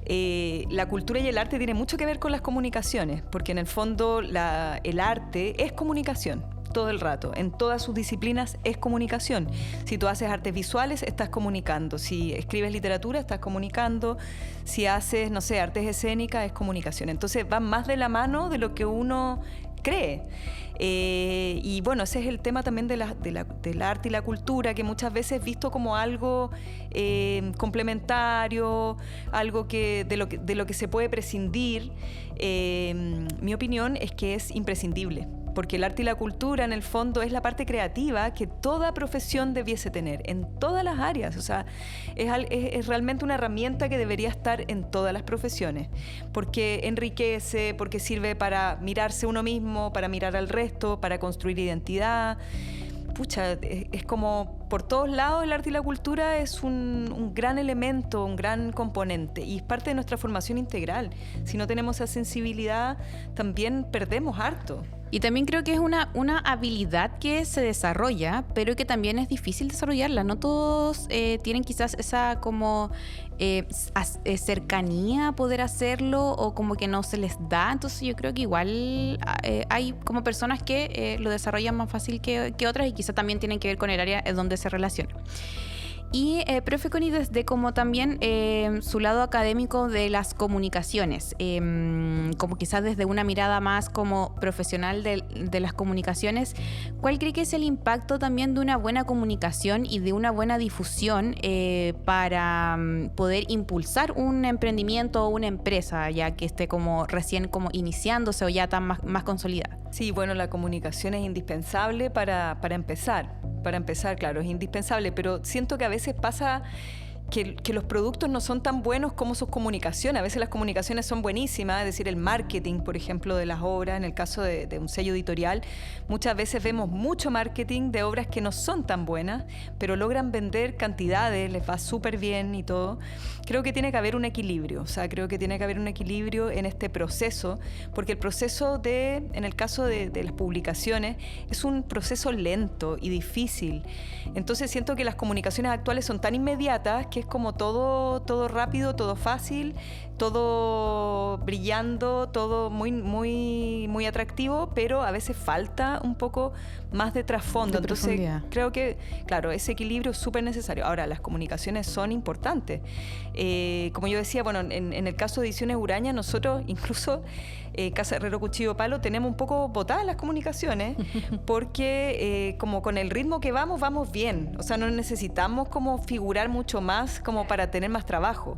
La cultura y el arte tienen mucho que ver con las comunicaciones, porque en el fondo el arte es comunicación. Todo el rato, en todas sus disciplinas es comunicación. Si tú haces artes visuales, estás comunicando. Si escribes literatura, estás comunicando. Si haces, no sé, artes escénicas, es comunicación. Entonces van más de la mano de lo que uno cree. Y bueno, ese es el tema también del arte y la cultura, que muchas veces es visto como algo complementario, algo de lo que se puede prescindir. Mi opinión es que es imprescindible, porque el arte y la cultura en el fondo es la parte creativa que toda profesión debiese tener, en todas las áreas. O sea, es realmente una herramienta que debería estar en todas las profesiones, porque enriquece, porque sirve para mirarse uno mismo, para mirar al resto, para construir identidad. Pucha, es como por todos lados el arte y la cultura es un gran elemento, un gran componente, y es parte de nuestra formación integral. Si no tenemos esa sensibilidad, también perdemos harto. Y también creo que es una habilidad que se desarrolla, pero que también es difícil desarrollarla. No todos tienen quizás esa como cercanía a poder hacerlo, o como que no se les da. Entonces yo creo que igual hay como personas que lo desarrollan más fácil que otras, y quizás también tienen que ver con el área donde se relaciona. Y profe Connie, desde como también su lado académico de las comunicaciones, como quizás desde una mirada más como profesional de las comunicaciones, ¿cuál cree que es el impacto también de una buena comunicación y de una buena difusión para poder impulsar un emprendimiento o una empresa ya que esté como recién como iniciándose o ya tan más consolidada? Sí, bueno, la comunicación es indispensable para empezar. Para empezar, claro, es indispensable, pero siento que a veces pasa que los productos no son tan buenos como sus comunicaciones. A veces las comunicaciones son buenísimas, es decir, el marketing, por ejemplo, de las obras, en el caso de un sello editorial, muchas veces vemos mucho marketing de obras que no son tan buenas, pero logran vender cantidades, les va súper bien y todo. Creo que tiene que haber un equilibrio, o sea, creo que tiene que haber un equilibrio en este proceso, porque el proceso en el caso de las publicaciones, es un proceso lento y difícil. Entonces siento que las comunicaciones actuales son tan inmediatas que es como todo rápido, todo fácil, todo brillando, todo muy, muy, muy atractivo, pero a veces falta un poco más de trasfondo. Entonces creo que, claro, ese equilibrio es súper necesario. Ahora, las comunicaciones son importantes. Como yo decía, bueno, en el caso de Ediciones Uraña, nosotros incluso, Casa Herrero Cuchillo Palo, tenemos un poco botadas las comunicaciones, porque como con el ritmo que vamos bien. O sea, no necesitamos como figurar mucho más como para tener más trabajo.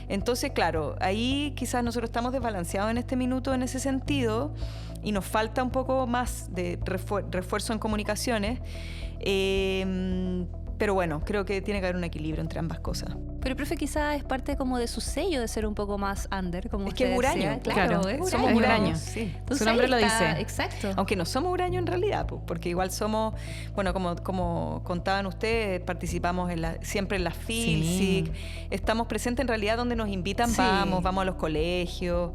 Entonces, claro, ahí quizás nosotros estamos desbalanceados en este minuto en ese sentido, y nos falta un poco más de refuerzo en comunicaciones. Pero bueno, creo que tiene que haber un equilibrio entre ambas cosas. Pero, profe, quizás es parte como de su sello de ser un poco más under, como es usted que es huraño. decía. Claro, somos huraños. Sí. Su nombre lo dice. Exacto. Aunque no somos huraños en realidad, porque igual somos, bueno, como contaban ustedes, participamos siempre en las FILSIC, estamos presentes en realidad donde nos invitan, vamos a los colegios.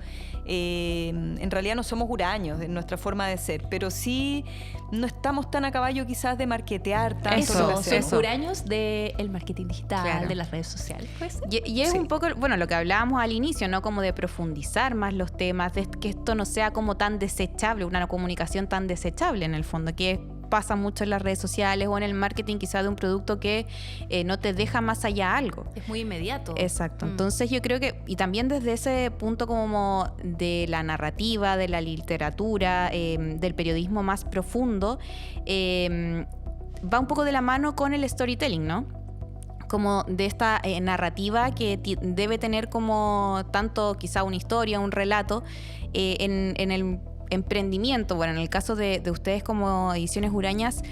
En realidad no somos huraños en nuestra forma de ser, pero sí no estamos tan a caballo quizás de marketear tanto lo que hacemos. Son huraños del marketing digital, de las redes sociales. ¿Pues? Y es un poco, bueno, lo que hablábamos al inicio, ¿no? Como de profundizar más los temas, de que esto no sea como tan desechable, una comunicación tan desechable en el fondo, que pasa mucho en las redes sociales o en el marketing quizá de un producto que no te deja más allá algo. Es muy inmediato. Exacto. Entonces yo creo que, y también desde ese punto como de la narrativa, de la literatura, del periodismo más profundo, va un poco de la mano con el storytelling, ¿no? Como de esta narrativa que debe tener como tanto quizá una historia, un relato en el emprendimiento. Bueno, en el caso de ustedes como Ediciones Urañas,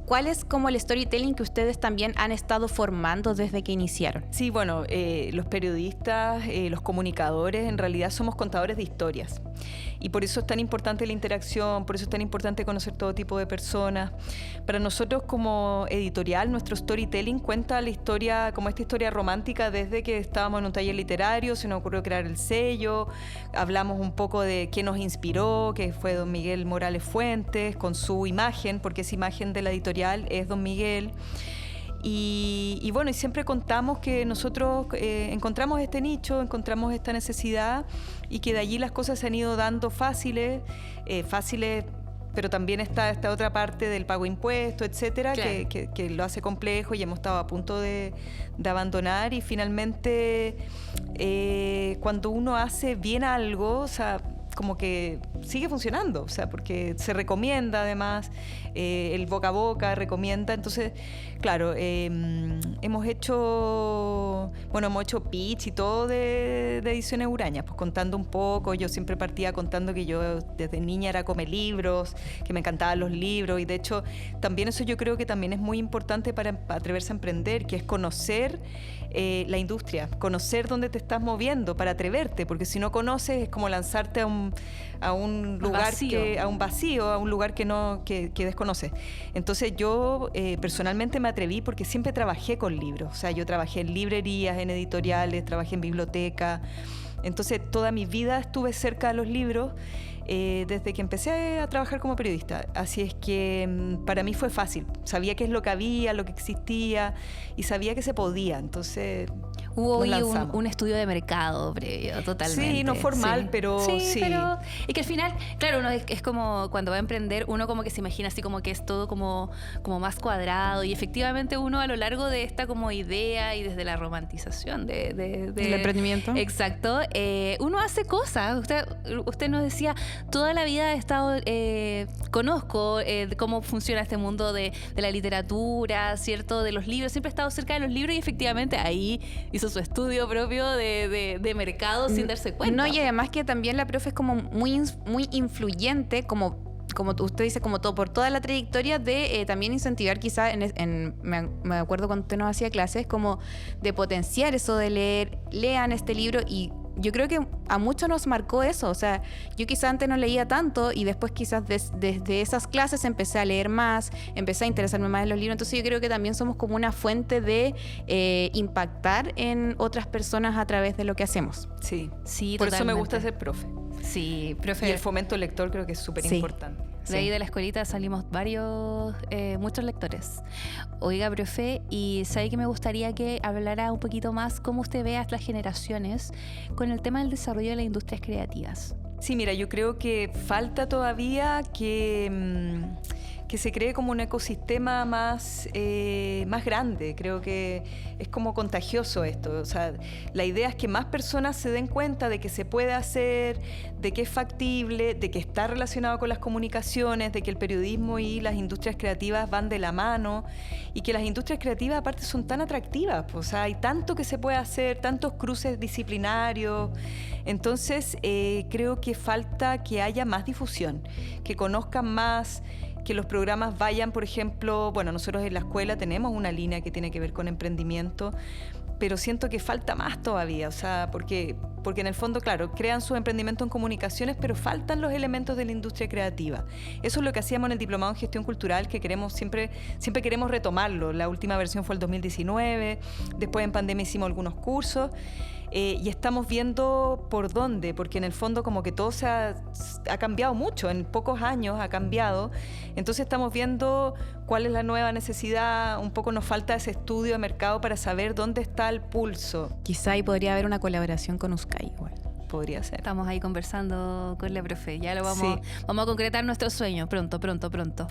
¿cuál es como el storytelling que ustedes también han estado formando desde que iniciaron? Sí, bueno, los periodistas, los comunicadores, en realidad somos contadores de historias. Y por eso es tan importante la interacción, por eso es tan importante conocer todo tipo de personas. Para nosotros como editorial, nuestro storytelling cuenta la historia, como esta historia romántica, desde que estábamos en un taller literario, se nos ocurrió crear el sello, hablamos un poco de qué nos inspiró, que fue don Miguel Morales Fuentes, con su imagen, porque esa imagen de la editorial es don Miguel. Y bueno, y siempre contamos que nosotros encontramos este nicho, encontramos esta necesidad y que de allí las cosas se han ido dando fáciles, pero también está esta otra parte del pago de impuestos, etcétera, claro, que lo hace complejo y hemos estado a punto de abandonar. Y finalmente, cuando uno hace bien algo, o sea, como que sigue funcionando, o sea, porque se recomienda además, el boca a boca recomienda. Entonces, claro, hemos hecho pitch y todo de Ediciones Urañas, pues contando un poco. Yo siempre partía contando que yo desde niña era come libros, que me encantaban los libros, y de hecho también eso yo creo que también es muy importante para atreverse a emprender, que es conocer la industria, conocer dónde te estás moviendo para atreverte, porque si no conoces es como lanzarte a un lugar a un vacío, a un lugar que desconoces. Entonces yo personalmente me atreví porque siempre trabajé con libros, o sea, yo trabajé en librerías, en editoriales, trabajé en biblioteca, entonces toda mi vida estuve cerca de los libros desde que empecé a trabajar como periodista. Así es que para mí fue fácil. Sabía qué es lo que había, lo que existía, y sabía que se podía. Entonces hubo hoy un estudio de mercado previo, totalmente. Sí, no formal, pero sí. Pero y que al final, claro, uno es como cuando va a emprender, uno como que se imagina así como que es todo como más cuadrado, y efectivamente uno a lo largo de esta como idea y desde la romantización del emprendimiento. Exacto. Uno hace cosas. Usted nos decía, toda la vida he estado, conozco cómo funciona este mundo de la literatura, ¿cierto? De los libros. Siempre he estado cerca de los libros y efectivamente ahí hizo su estudio propio de mercado sin darse cuenta. No, y además que también la profe es como muy influyente, como usted dice, como todo, por toda la trayectoria de también incentivar quizá, me acuerdo cuando usted nos hacía clases, como de potenciar eso de lean este libro, y yo creo que a muchos nos marcó eso. O sea, yo quizá antes no leía tanto y después quizás desde esas clases empecé a leer más, empecé a interesarme más en los libros. Entonces yo creo que también somos como una fuente de impactar en otras personas a través de lo que hacemos. Sí, sí, por totalmente. eso me gusta ser profe. Sí, profe. Y el fomento lector creo que es súper importante. De ahí de la escuelita salimos muchos lectores. Oiga, profe, y sabe que me gustaría que hablara un poquito más cómo usted ve a las generaciones con el tema del desarrollo de las industrias creativas. Sí, mira, yo creo que falta todavía que se cree como un ecosistema más grande. Creo que es como contagioso esto. O sea, la idea es que más personas se den cuenta de que se puede hacer, de que es factible, de que está relacionado con las comunicaciones, de que el periodismo y las industrias creativas van de la mano, y que las industrias creativas aparte son tan atractivas. O sea, hay tanto que se puede hacer, tantos cruces disciplinarios. Entonces, creo que falta que haya más difusión, que conozcan más, que los programas vayan, por ejemplo, bueno, nosotros en la escuela tenemos una línea que tiene que ver con emprendimiento, pero siento que falta más todavía, o sea, porque en el fondo, claro, crean su emprendimiento en comunicaciones, pero faltan los elementos de la industria creativa. Eso es lo que hacíamos en el Diplomado en Gestión Cultural, que siempre queremos retomarlo. La última versión fue el 2019, después en pandemia hicimos algunos cursos, y estamos viendo por dónde, porque en el fondo como que todo ha cambiado mucho, en pocos años ha cambiado, entonces estamos viendo cuál es la nueva necesidad, un poco nos falta ese estudio de mercado para saber dónde está el pulso. Quizá ahí podría haber una colaboración con USCAI igual. Podría ser. Estamos ahí conversando con la profe. Ya lo vamos a concretar nuestro sueño pronto.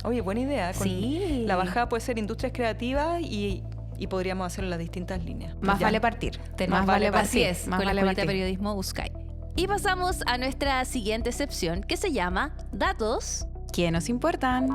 Oye, buena idea. Sí. La bajada puede ser industrias creativas y podríamos hacerlo en las distintas líneas. Más vale partir. Más vale partir. Así es, más con vale la Escuelita de partir. Periodismo USCAI. Y pasamos a nuestra siguiente sección, que se llama Datos ¿Qué nos importan?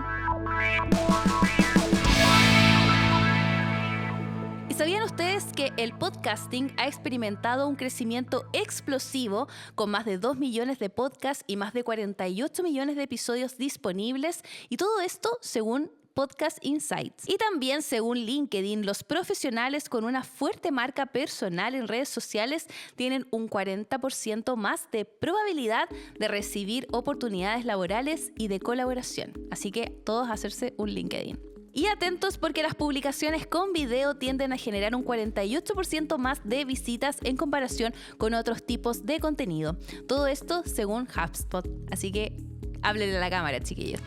¿Y sabían ustedes que el podcasting ha experimentado un crecimiento explosivo con más de 2 millones de podcasts y más de 48 millones de episodios disponibles? Y todo esto según Podcast Insights. Y también según LinkedIn, los profesionales con una fuerte marca personal en redes sociales tienen un 40% más de probabilidad de recibir oportunidades laborales y de colaboración. Así que todos a hacerse un LinkedIn. Y atentos porque las publicaciones con video tienden a generar un 48% más de visitas en comparación con otros tipos de contenido. Todo esto según HubSpot. Así que háblenle a la cámara, chiquillos.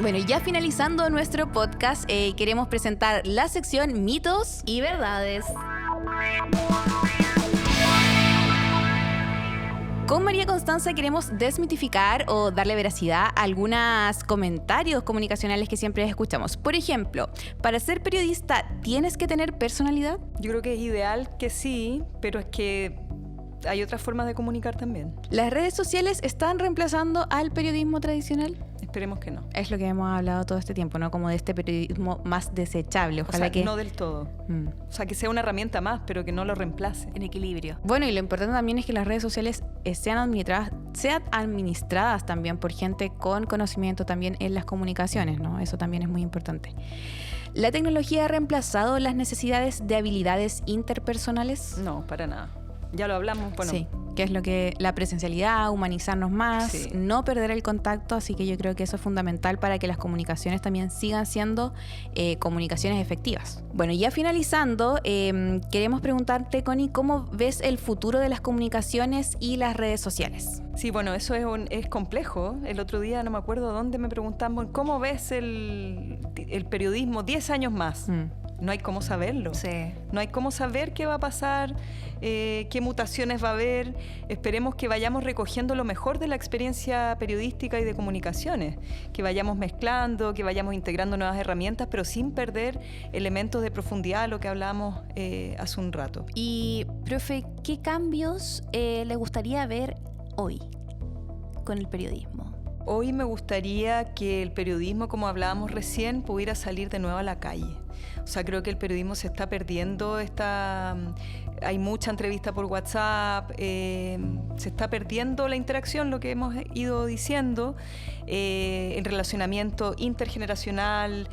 Bueno, ya finalizando nuestro podcast, queremos presentar la sección Mitos y Verdades. Con María Constanza queremos desmitificar o darle veracidad a algunos comentarios comunicacionales que siempre escuchamos. Por ejemplo, ¿para ser periodista tienes que tener personalidad? Yo creo que es ideal que sí, pero es que hay otras formas de comunicar también. ¿Las redes sociales están reemplazando al periodismo tradicional? Esperemos que no. Es lo que hemos hablado todo este tiempo, ¿no? Como de este periodismo más desechable. Ojalá que no del todo. O sea, que sea una herramienta más, pero que no lo reemplace. En equilibrio. Bueno, y lo importante también es que las redes sociales sean administradas también por gente con conocimiento también en las comunicaciones, ¿no? Eso también es muy importante. ¿La tecnología ha reemplazado las necesidades de habilidades interpersonales? No, para nada. Ya lo hablamos, bueno. Sí, que es lo que la presencialidad, humanizarnos más, sí, no perder el contacto, así que yo creo que eso es fundamental para que las comunicaciones también sigan siendo comunicaciones efectivas. Bueno, ya finalizando, queremos preguntarte, Connie, ¿cómo ves el futuro de las comunicaciones y las redes sociales? Sí, bueno, eso es complejo. El otro día, no me acuerdo dónde, me preguntaban, ¿cómo ves el periodismo 10 años más? No hay cómo saberlo. Sí. No hay cómo saber qué va a pasar, qué mutaciones va a haber. Esperemos que vayamos recogiendo lo mejor de la experiencia periodística y de comunicaciones, que vayamos mezclando, que vayamos integrando nuevas herramientas, pero sin perder elementos de profundidad, lo que hablábamos hace un rato. Y, profe, ¿qué cambios le gustaría ver hoy con el periodismo? Hoy me gustaría que el periodismo, como hablábamos recién, pudiera salir de nuevo a la calle. O sea, creo que el periodismo se está perdiendo, hay mucha entrevista por WhatsApp, se está perdiendo la interacción, lo que hemos ido diciendo, el relacionamiento intergeneracional,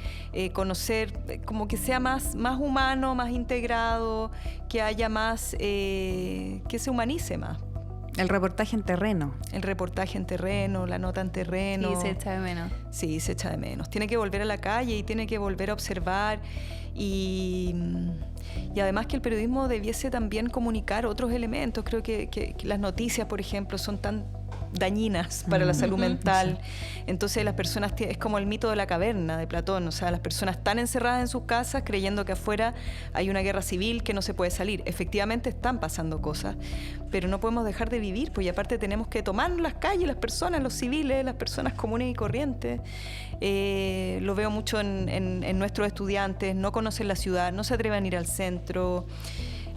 conocer, como que sea más humano, más integrado, que haya más, que se humanice más. El reportaje en terreno. El reportaje en terreno, la nota en terreno. Sí, se echa de menos. Sí, se echa de menos. Tiene que volver a la calle y tiene que volver a observar y además que el periodismo debiese también comunicar otros elementos. Creo que las noticias, por ejemplo, son tan dañinas para la salud mental. Sí. Entonces las personas, es como el mito de la caverna de Platón, o sea, las personas están encerradas en sus casas creyendo que afuera hay una guerra civil que no se puede salir. Efectivamente están pasando cosas, pero no podemos dejar de vivir, pues y aparte tenemos que tomar las calles, las personas, los civiles, las personas comunes y corrientes. Lo veo mucho en nuestros estudiantes, no conocen la ciudad, no se atreven a ir al centro.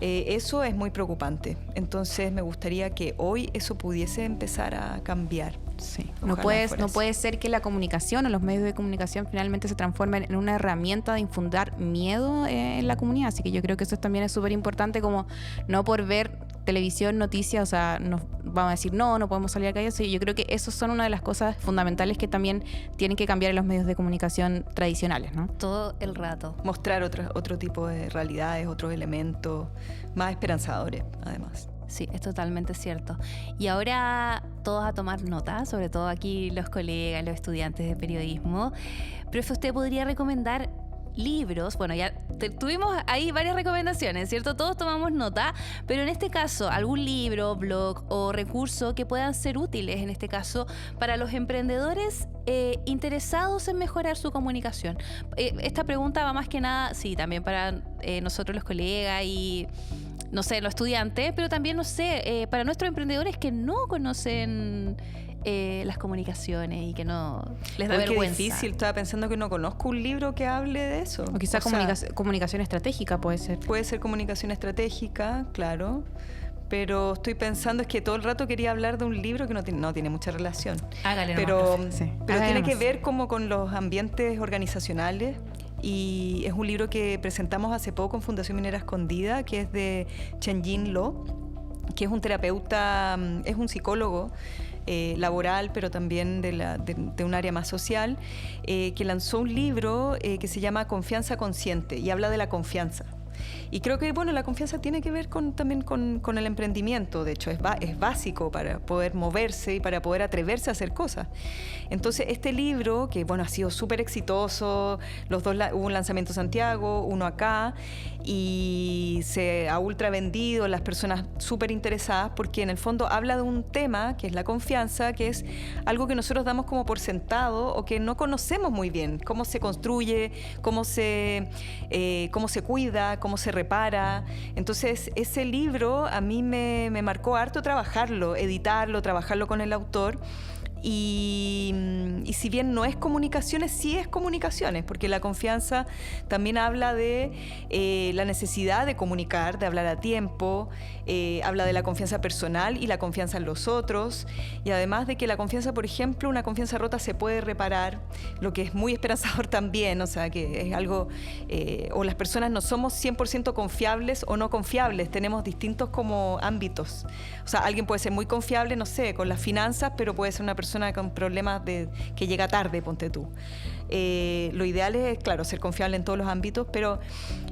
Eso es muy preocupante. Entonces me gustaría que hoy eso pudiese empezar a cambiar. Sí. No puede ser que la comunicación o los medios de comunicación finalmente se transformen en una herramienta de infundir miedo en la comunidad. Así que yo creo que eso también es súper importante, como no por ver televisión, noticias, o sea, nos vamos a decir no podemos salir a la calle. Sí, yo creo que eso son una de las cosas fundamentales que también tienen que cambiar en los medios de comunicación tradicionales, ¿no? Todo el rato. Mostrar otro tipo de realidades, otros elementos más esperanzadores, además. Sí, es totalmente cierto. Y ahora todos a tomar nota, sobre todo aquí los colegas, los estudiantes de periodismo. Profe, ¿usted podría recomendar libros? Bueno, ya tuvimos ahí varias recomendaciones, ¿cierto? Todos tomamos nota, pero en este caso, algún libro, blog o recurso que puedan ser útiles, en este caso, para los emprendedores interesados en mejorar su comunicación. Esta pregunta va más que nada, sí, también para nosotros los colegas y, no sé, los estudiantes, pero también, no sé, para nuestros emprendedores que no conocen las comunicaciones y que no les da vergüenza. Qué difícil, estaba pensando que no conozco un libro que hable de eso. O quizás comunicación estratégica puede ser. Puede ser comunicación estratégica, claro. Pero estoy pensando, es que todo el rato quería hablar de un libro que no tiene mucha relación. Hágale pero nomás, sí. Pero tiene que ver como con los ambientes organizacionales. Y es un libro que presentamos hace poco en Fundación Minera Escondida, que es de Chen-Yin Lo, que es un terapeuta, es un psicólogo laboral, pero también de un área más social, que lanzó un libro que se llama Confianza Consciente y habla de la confianza. Y creo que, bueno, la confianza tiene que ver también con el emprendimiento. De hecho, es básico para poder moverse y para poder atreverse a hacer cosas. Entonces, este libro, que, bueno, ha sido súper exitoso, hubo un lanzamiento en Santiago, uno acá, y se ha ultra vendido, las personas súper interesadas, porque en el fondo habla de un tema, que es la confianza, que es algo que nosotros damos como por sentado o que no conocemos muy bien. Cómo se construye, cómo se cuida, cómo se repara. Entonces, ese libro a mí me marcó harto trabajarlo, editarlo, trabajarlo con el autor. Y si bien no es comunicaciones, sí es comunicaciones, porque la confianza también habla de la necesidad de comunicar, de hablar a tiempo, habla de la confianza personal y la confianza en los otros, y además de que la confianza, por ejemplo, una confianza rota se puede reparar, lo que es muy esperanzador también, o sea, que es algo, o las personas no somos 100% confiables o no confiables, tenemos distintos como ámbitos. O sea, alguien puede ser muy confiable, no sé, con las finanzas, pero puede ser una persona con problemas que llega tarde, ponte tú. Lo ideal es, claro, ser confiable en todos los ámbitos, pero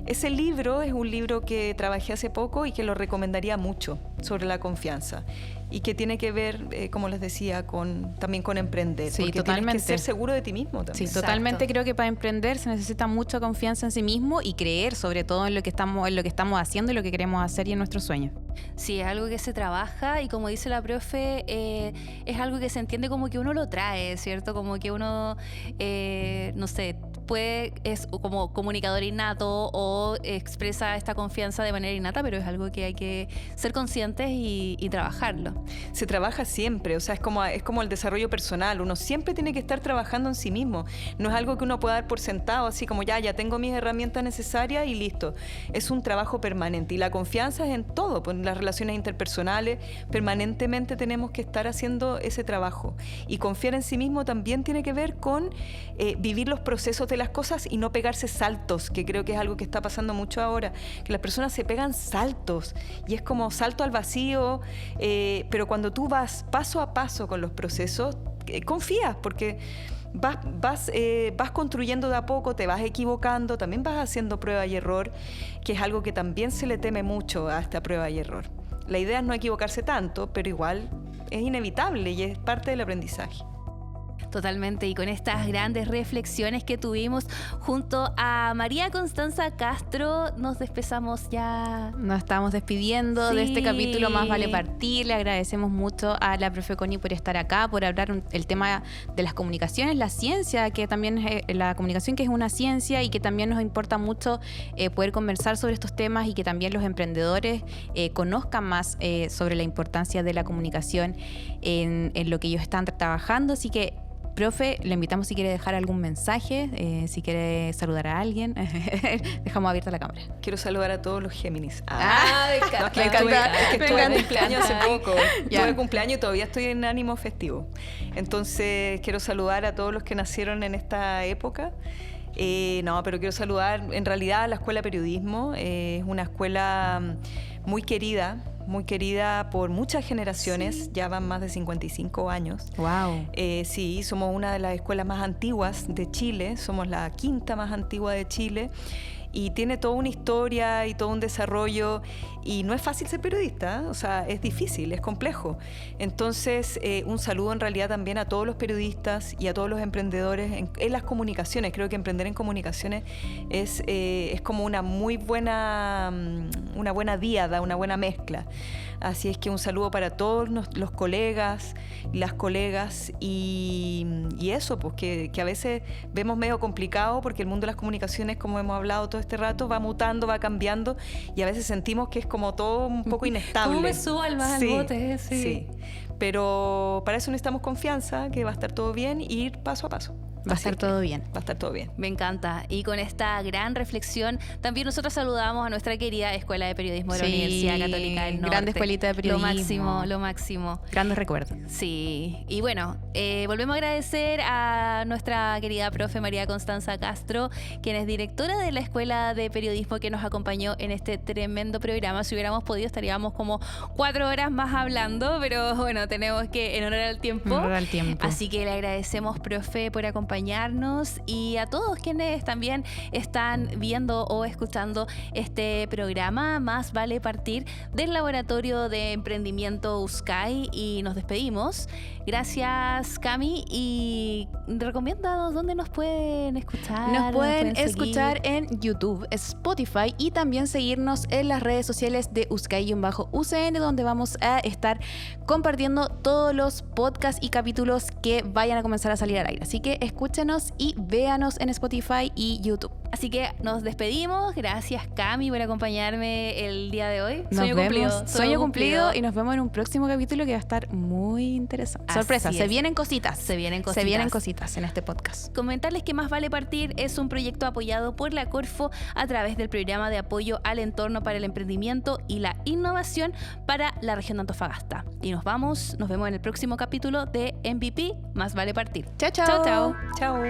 ese libro es un libro que trabajé hace poco y que lo recomendaría mucho, sobre la confianza, y que tiene que ver, como les decía, también con emprender. Sí, porque totalmente. Tienes que ser seguro de ti mismo también. Sí, Exacto. totalmente. Creo que para emprender se necesita mucha confianza en sí mismo y creer sobre todo en lo que estamos haciendo y lo que queremos hacer y en nuestros sueños. Sí, es algo que se trabaja y, como dice la profe, es algo que se entiende como que uno lo trae, ¿cierto? Como que uno, no sé, es como comunicador innato o expresa esta confianza de manera innata, pero es algo que hay que ser conscientes y trabajarlo. Se trabaja siempre, o sea, es como el desarrollo personal. Uno siempre tiene que estar trabajando en sí mismo. No es algo que uno pueda dar por sentado, así como ya tengo mis herramientas necesarias y listo. Es un trabajo permanente, y la confianza es en todo, pues en las relaciones interpersonales permanentemente tenemos que estar haciendo ese trabajo. Y confiar en sí mismo también tiene que ver con vivir los procesos de las cosas y no pegarse saltos, que creo que es algo que está pasando mucho ahora, que las personas se pegan saltos y es como salto al vacío, pero cuando tú vas paso a paso con los procesos, confías, porque vas construyendo de a poco, te vas equivocando, también vas haciendo prueba y error, que es algo que también se le teme mucho a esta prueba y error. La idea es no equivocarse tanto, pero igual es inevitable y es parte del aprendizaje. Totalmente, y con estas grandes reflexiones que tuvimos junto a María Constanza Castro, nos despedimos ya. Nos estamos despidiendo de este Sí. capítulo Más Vale Partir. Le agradecemos mucho a la profe Connie por estar acá, por hablar el tema de las comunicaciones, la ciencia, que también es la comunicación, que es una ciencia y que también nos importa mucho poder conversar sobre estos temas, y que también los emprendedores conozcan más sobre la importancia de la comunicación en lo que ellos están trabajando. Así que, profe, le invitamos si quiere dejar algún mensaje, si quiere saludar a alguien. Dejamos abierta la cámara. Quiero saludar a todos los Géminis. Me encanta. No, es que Me encanta. estuve de cumpleaños hace poco. Ya. Tuve cumpleaños y todavía estoy en ánimo festivo. Entonces, quiero saludar a todos los que nacieron en esta época. Pero quiero saludar en realidad a la Escuela de Periodismo. Es una escuela muy querida, muy querida por muchas generaciones, ya van más de 55 años. Wow. Sí, somos una de las escuelas más antiguas de Chile, somos la quinta más antigua de Chile. Y tiene toda una historia y todo un desarrollo, y no es fácil ser periodista, o sea, es difícil, es complejo. Entonces, un saludo en realidad también a todos los periodistas y a todos los emprendedores en las comunicaciones. Creo que emprender en comunicaciones es como una muy buena, una buena díada, una buena mezcla. Así es que un saludo para todos los colegas y las colegas, y eso, pues que a veces vemos medio complicado porque el mundo de las comunicaciones, como hemos hablado todo este rato, va mutando, va cambiando, y a veces sentimos que es como todo un poco inestable. ¿Cómo me subo al bote? Sí. Pero para eso necesitamos confianza, que va a estar todo bien, y ir paso a paso. Va a estar todo bien. Va a estar todo bien. Me encanta. Y con esta gran reflexión, también nosotros saludamos a nuestra querida Escuela de Periodismo de la Universidad Católica del Norte. Grande escuelita de periodismo. Lo máximo. Grandes recuerdos. Sí. Y bueno, volvemos a agradecer a nuestra querida profe María Constanza Castro, quien es directora de la Escuela de Periodismo, que nos acompañó en este tremendo programa. Si hubiéramos podido, estaríamos como 4 horas más hablando, pero bueno, tenemos que en honor al tiempo. En honor al tiempo. Así que le agradecemos, profe, por acompañarnos, y a todos quienes también están viendo o escuchando este programa Más Vale Partir del Laboratorio de Emprendimiento USCAI, y nos despedimos. Gracias, Cami, y recomiéndanos dónde nos pueden escuchar. Nos pueden escuchar seguir en YouTube, Spotify, y también seguirnos en las redes sociales de USCAI-UCN, donde vamos a estar compartiendo todos los podcasts y capítulos que vayan a comenzar a salir al aire. Así que escúchenos y véanos en Spotify y YouTube. Así que nos despedimos. Gracias, Cami, por acompañarme el día de hoy. Sueño cumplido, y nos vemos en un próximo capítulo que va a estar muy interesante. Sorpresa, se vienen cositas. Se vienen cositas en este podcast. Comentarles que Más Vale Partir es un proyecto apoyado por la Corfo a través del Programa de Apoyo al Entorno para el Emprendimiento y la Innovación para la región de Antofagasta. Y nos vemos en el próximo capítulo de MVP Más Vale Partir. Chao, chao. Chao, chao. Chao.